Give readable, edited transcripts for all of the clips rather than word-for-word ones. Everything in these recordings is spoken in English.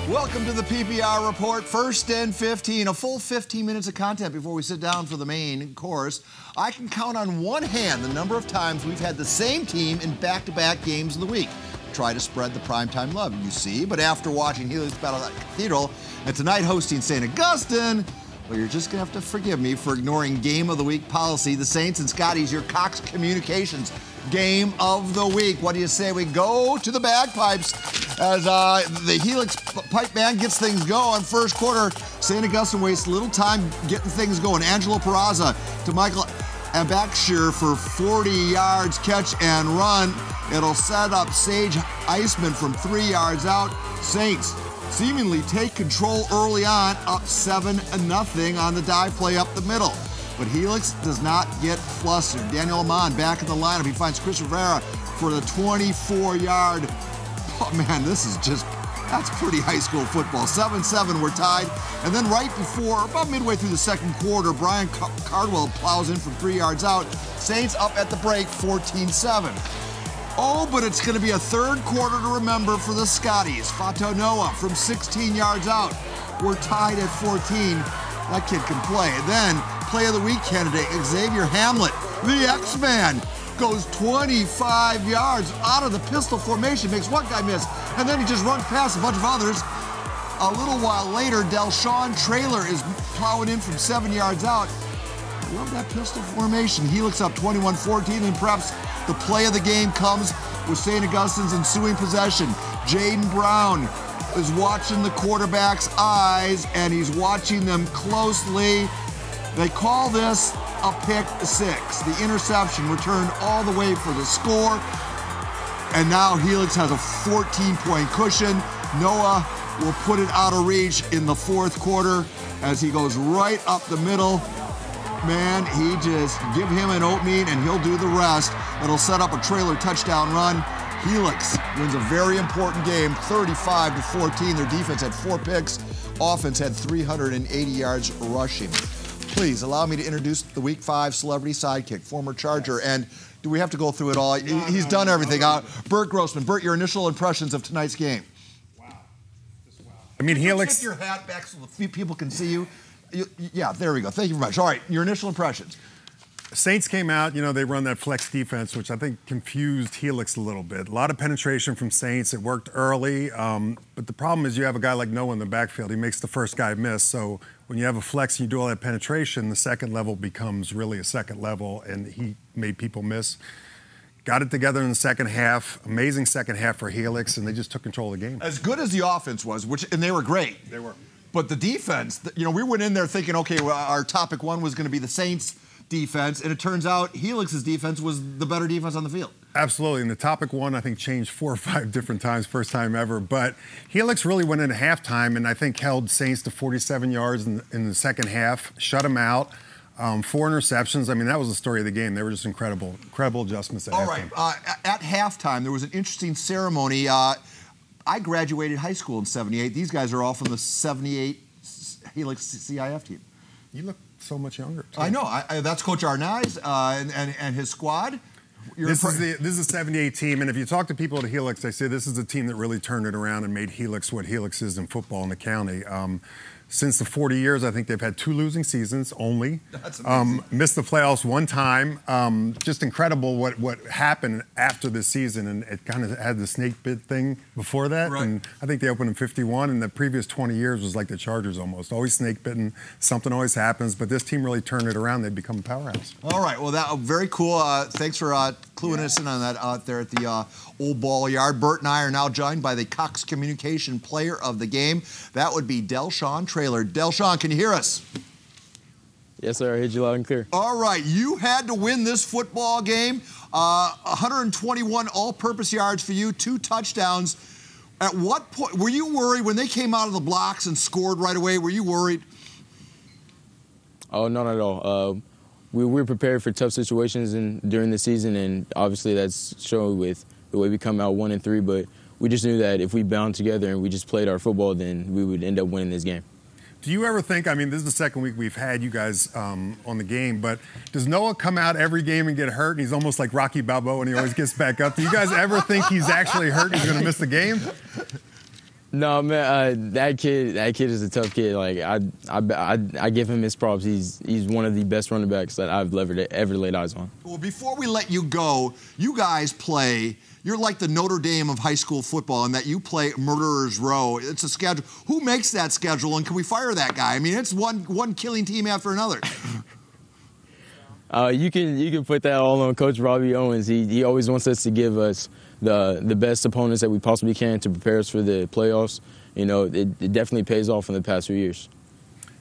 Welcome to the PPR Report, first and 15, a full 15 minutes of content before we sit down for the main course. I can count on one hand the number of times we've had the same team in back-to-back games of the week. Try to spread the primetime love, you see, but after watching Helix battle at Cathedral and tonight hosting St. Augustine, well, you're just going to have to forgive me for ignoring Game of the Week policy. The Saints and Scotties, your Cox Communications Game of the Week. What do you say we go to the bagpipes as the Helix pipe band gets things going? First quarter, St. Augustine wastes little time getting things going. Angelo Peraza to Michael Abakshir for 40 yards, catch and run. It'll set up Sage Iceman from 3 yards out. Saints seemingly take control early on, up 7-0 on the dive play up the middle. But Helix does not get flustered. Daniel Amon back in the lineup. He finds Chris Rivera for the 24-yard. Oh, man, that's pretty high school football. 7-7, we're tied. And then right before, about midway through the second quarter, Brian Cardwell plows in from 3 yards out. Saints up at the break, 14-7. Oh, but it's going to be a third quarter to remember for the Scotties. Fato Noah from 16 yards out. We're tied at 14. That kid can play. Then, play of the week candidate, Xavier Hamlet, the X-Man, goes 25 yards out of the pistol formation, makes one guy miss, and then he just runs past a bunch of others. A little while later, Delshawn Traylor is plowing in from 7 yards out. I love that pistol formation. Helix up 21-14, and perhaps the play of the game comes with St. Augustine's ensuing possession. Jaden Brown is watching the quarterback's eyes, and he's watching them closely. They call this a pick six. The interception returned all the way for the score, and now Helix has a 14-point cushion. Noah will put it out of reach in the fourth quarter as he goes right up the middle. Man, he just give him an oatmeal and he'll do the rest. It'll set up a trailer touchdown run. Helix wins a very important game, 35-14. Their defense had 4 picks. Offense had 380 yards rushing. Please allow me to introduce the Week 5 celebrity sidekick, former Charger. And do we have to go through it all? He's done everything. Bert Grossman. Bert, your initial impressions of tonight's game. Wow. Just wow. I mean, Helix. Put your hat back so the people can see you. Yeah, there we go. Thank you very much. All right, your initial impressions. Saints came out, they run that flex defense, which I think confused Helix a little bit. A lot of penetration from Saints. It worked early, but the problem is you have a guy like Noah in the backfield. He makes the first guy miss. So when you have a flex and you do all that penetration, the second level becomes really a second level, and he made people miss. Got it together in the second half. Amazing second half for Helix, and they just took control of the game. As good as the offense was, and they were great. They were. But the defense, we went in there thinking, okay, well, our topic one was going to be the Saints' defense, and it turns out Helix's defense was the better defense on the field. Absolutely, and the topic one, I think, changed 4 or 5 different times, first time ever. But Helix really went into halftime and I think held Saints to 47 yards in the second half, shut them out. 4 interceptions. I mean, that was the story of the game. They were just incredible adjustments at halftime. All right, at halftime, there was an interesting ceremony. I graduated high school in 78. These guys are all from the 78 Helix CIF team. You look so much younger, too. I know. That's Coach Arnaz and his squad. This is a 78 team, and if you talk to people at Helix, they say this is a team that really turned it around and made Helix what Helix is in football in the county. Since the 40 years, I think they've had 2 losing seasons only. That's amazing. Missed the playoffs 1 time. Just incredible what happened after this season, and it kind of had the snake bit thing before that. Right. And I think they opened in 51, and the previous 20 years was like the Chargers almost. Always snake bitten, something always happens, but this team really turned it around. They've become a powerhouse. All right, well, that very cool. Thanks for cluing us in on that out there at the Old Ball Yard. Bert and I are now joined by the Cox Communication player of the game. That would be Delshawn Traylor. Delshawn, can you hear us? Yes, sir. I heard you loud and clear. All right, you had to win this football game. 121 all-purpose yards for you, 2 touchdowns. At what point were you worried when they came out of the blocks and scored right away? Were you worried? Oh, not at all. We were prepared for tough situations during the season, and obviously that's shown with the way we come out 1-3. But we just knew that if we bound together and we just played our football, then we would end up winning this game. Do you ever think, I mean, this is the second week we've had you guys on the game, but does Noah come out every game and get hurt, and he's almost like Rocky Balboa and he always gets back up? Do you guys ever think he's actually hurt and he's going to miss the game? No, man, that kid is a tough kid. Like I give him his props. He's one of the best running backs that I've ever laid eyes on. Well, before we let you go, you guys play. You're like the Notre Dame of high school football in that you play Murderers Row. It's a schedule. Who makes that schedule, and can we fire that guy? I mean, it's one killing team after another. You can put that all on Coach Robbie Owens. He always wants us to give us the best opponents that we possibly can to prepare us for the playoffs. You know, it definitely pays off in the past few years.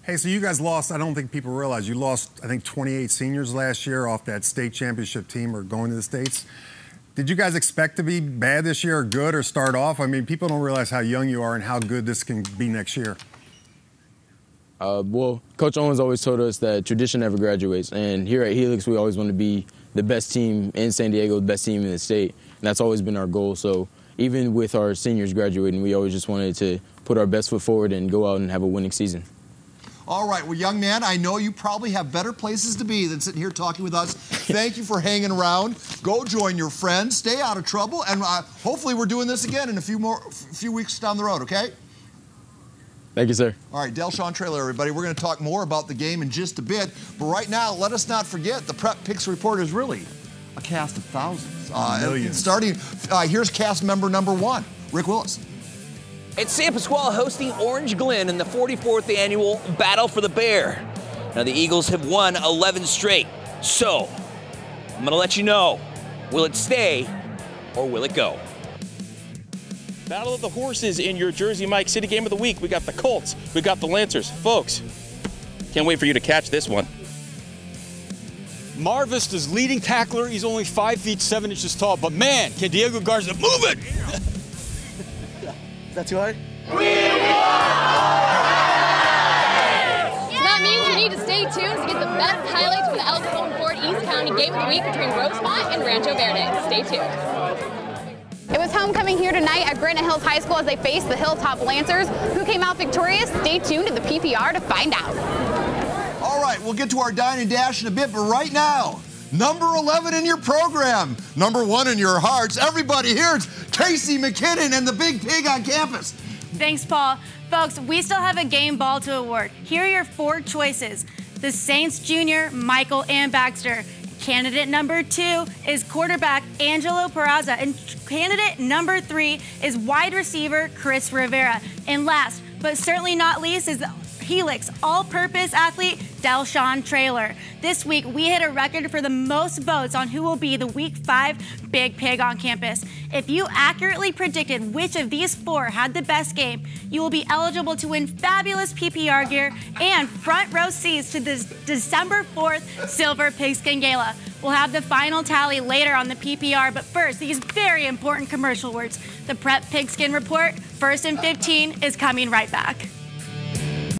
Hey, so you guys lost, I don't think people realize, you lost, I think, 28 seniors last year off that state championship team or going to the States. Did you guys expect to be bad this year or good or start off? I mean, people don't realize how young you are and how good this can be next year. Well, Coach Owens always told us that tradition never graduates. And here at Helix, we always want to be the best team in San Diego, the best team in the state. And that's always been our goal. So even with our seniors graduating, we always just wanted to put our best foot forward and go out and have a winning season. All right, well, young man, I know you probably have better places to be than sitting here talking with us. Thank you for hanging around. Go join your friends. Stay out of trouble. And hopefully we're doing this again in a few weeks down the road, okay? Thank you, sir. All right, Delshawn Traylor, everybody. We're going to talk more about the game in just a bit. But right now, let us not forget, the Prep Picks Report is really a cast of thousands. Millions. Starting, here's cast member number 1, Rick Willis. It's San Pasquale hosting Orange Glen in the 44th annual Battle for the Bear. Now, the Eagles have won 11 straight. So, I'm going to let you know, will it stay or will it go? Battle of the Horses in your Jersey Mike City Game of the Week. We got the Colts. We got the Lancers. Folks, can't wait for you to catch this one. Mar Vista's leading tackler. He's only 5 feet 7 inches tall, but man, can Diego Garza move it! Is that too hard? So that means you need to stay tuned to get the best highlights from the El Cajon Ford East County Game of the Week between Rosebud and Rancho Verde. Stay tuned. It was homecoming here tonight at Granite Hills High School as they faced the Hilltop Lancers. Who came out victorious? Stay tuned to the PPR to find out. All right, we'll get to our Dine and Dash in a bit, but right now, number 11 in your program, number 1 in your hearts. Everybody, here's Casey McKinnon and the Big Pig on campus. Thanks, Paul. Folks, we still have a game ball to award. Here are your 4 choices. The Saints Jr., Michael and Baxter. Candidate number 2 is quarterback Angelo Peraza. And candidate number 3 is wide receiver Chris Rivera. And last, but certainly not least, is Helix all-purpose athlete Delshawn Traylor. This week, we hit a record for the most votes on who will be the Week 5 Big Pig on campus. If you accurately predicted which of these 4 had the best game, you will be eligible to win fabulous PPR gear and front row seats to this December 4th Silver Pigskin Gala. We'll have the final tally later on the PPR, but first, these very important commercial words. The Prep Pigskin Report, 1st and 15, is coming right back.